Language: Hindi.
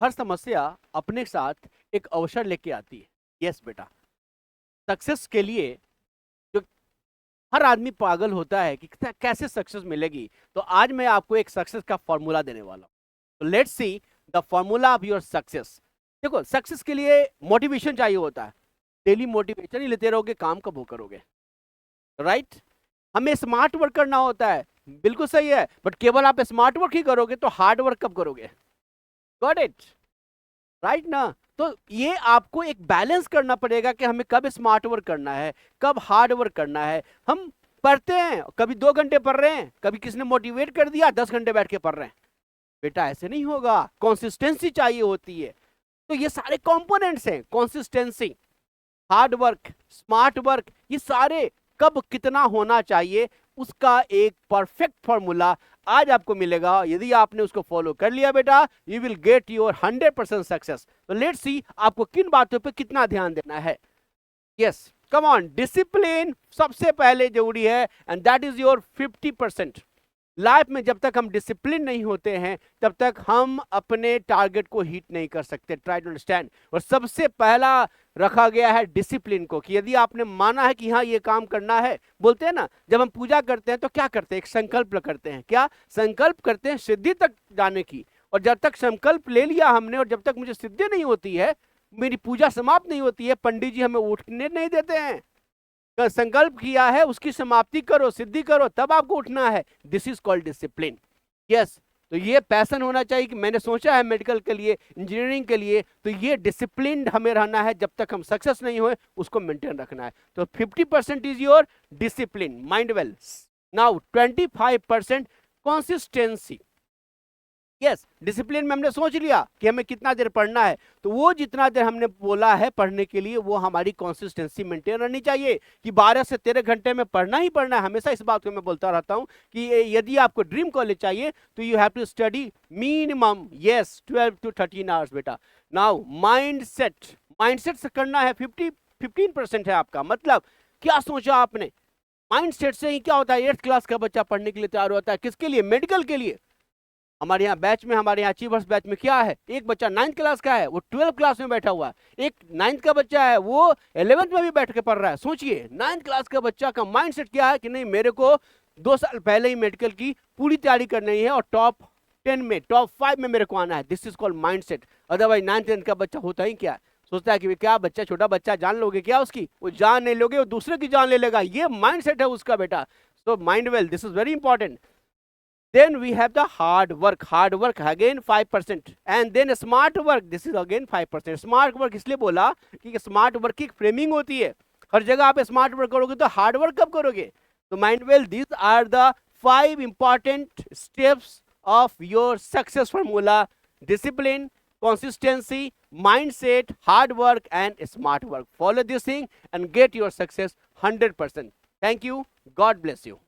हर समस्या अपने साथ एक अवसर लेके आती है। यस बेटा, सक्सेस के लिए जो हर आदमी पागल होता है कि कैसे सक्सेस मिलेगी। तो आज मैं आपको एक सक्सेस का फॉर्मूला देने वाला हूं। तो let's see the formula of your success. देखो, सक्सेस के लिए मोटिवेशन चाहिए होता है। डेली मोटिवेशन ही लेते रहोगे, काम कब हो करोगे? राइट? हमें स्मार्ट वर्क करना होता है, बिल्कुल सही है, बट केवल आप स्मार्ट वर्क ही करोगे तो हार्ड वर्क कब करोगे? Got it? राइट ना? तो ये आपको एक बैलेंस करना पड़ेगा कि हमें कब स्मार्ट वर्क करना है, कब हार्ड वर्क करना है। हम पढ़ते हैं, कभी 2 घंटे पढ़ रहे हैं, कभी किसी ने मोटिवेट कर दिया 10 घंटे बैठ के पढ़ रहे हैं। बेटा ऐसे नहीं होगा, कंसिस्टेंसी चाहिए होती है। तो ये सारे कंपोनेंट्स हैं, consistency, hard work, smart work, ये सारे कब कितना होना चाहिए, उसका एक परफेक्ट फॉर्मूला आज आपको मिलेगा। यदि आपने उसको फॉलो कर लिया बेटा, you will get your 100% success. तो लेट्स सी आपको किन बातों पे कितना ध्यान देना है। Yes, come on. डिसिप्लिन सबसे पहले जरूरी है, and that is your 50%। Life में जब तक हम डिसिप्लिन नहीं होते हैं तब तक हम अपने टारगेट को हिट नहीं कर सकते। Try to understand. और सबसे पहला रखा गया है डिसिप्लिन को, कि यदि आपने माना है कि हाँ ये काम करना है। बोलते हैं ना, जब हम पूजा करते हैं तो क्या करते हैं? एक संकल्प करते हैं। क्या संकल्प करते हैं? सिद्धि तक जाने की। और जब तक संकल्प ले लिया हमने और जब तक मुझे सिद्धि नहीं होती है, मेरी पूजा समाप्त नहीं होती है, पंडित जी हमें उठने नहीं देते हैं। संकल्प किया है, उसकी समाप्ति करो, सिद्धि करो, तब आपको उठना है। This is called discipline. Yes, तो ये पैशन होना चाहिए कि मैंने सोचा है मेडिकल के लिए, इंजीनियरिंग के लिए, तो ये डिसिप्लिन हमें रहना है। जब तक हम सक्सेस नहीं हुए उसको मेंटेन रखना है। तो 50% is your discipline, mind well. Now 25% consistency. Yes, discipline में हमने सोच लिया कि हमें कितना देर पढ़ना है, तो वो जितना देर हमने बोला है पढ़ने के लिए, वो हमारी कंसिस्टेंसी मेंटेन रहनी चाहिए कि 12 से 13 घंटे में पढ़ना ही पढ़ना है। हमेशा इस बात को मैं बोलता रहता हूं कि यदि आपको ड्रीम कॉलेज चाहिए तो you have to study minimum 12 to 13 hours बेटा। नाउ माइंडसेट से करना है। 15% है आपका। मतलब क्या सोचा आपने? माइंडसेट से ही क्या होता है? 8th क्लास का बच्चा पढ़ने के लिए तैयार होता है। किसके लिए? मेडिकल के लिए। हमारे यहाँ बैच में, हमारे यहाँ अचीवर्स बैच में क्या है? एक बच्चा 9th क्लास का है, वो 12th क्लास में बैठा हुआ है। एक 9th का बच्चा है, वो 11th में भी बैठ के पढ़ रहा है। सोचिए, 9th क्लास का बच्चा का माइंडसेट क्या है कि नहीं, मेरे को 2 साल पहले ही मेडिकल की पूरी तैयारी करनी है और टॉप 10 में, टॉप 5 में मेरे को आना है। This is called mindset. Otherwise 9th 10th का बच्चा होता ही क्या, सोचता है कि क्या बच्चा, छोटा बच्चा, जान लोगे क्या उसकी? वो जान नहीं लोगे, वो दूसरे की जान ले लेगा। ये माइंडसेट है उसका बेटा। So mind well, this is very important. Then we have the hard work again 5%, and then smart work, this is again 5%. Smart work इसलिए बोला कि स्मार्ट वर्क की फ्रेमिंग होती है। हर जगह आप स्मार्ट वर्क करोगे तो हार्ड वर्क कब करोगे? तो mind well, these are the 5 important steps of your success formula: discipline, consistency, mindset, hard work and smart work. Follow this thing and get your success 100%. Thank you. God bless you.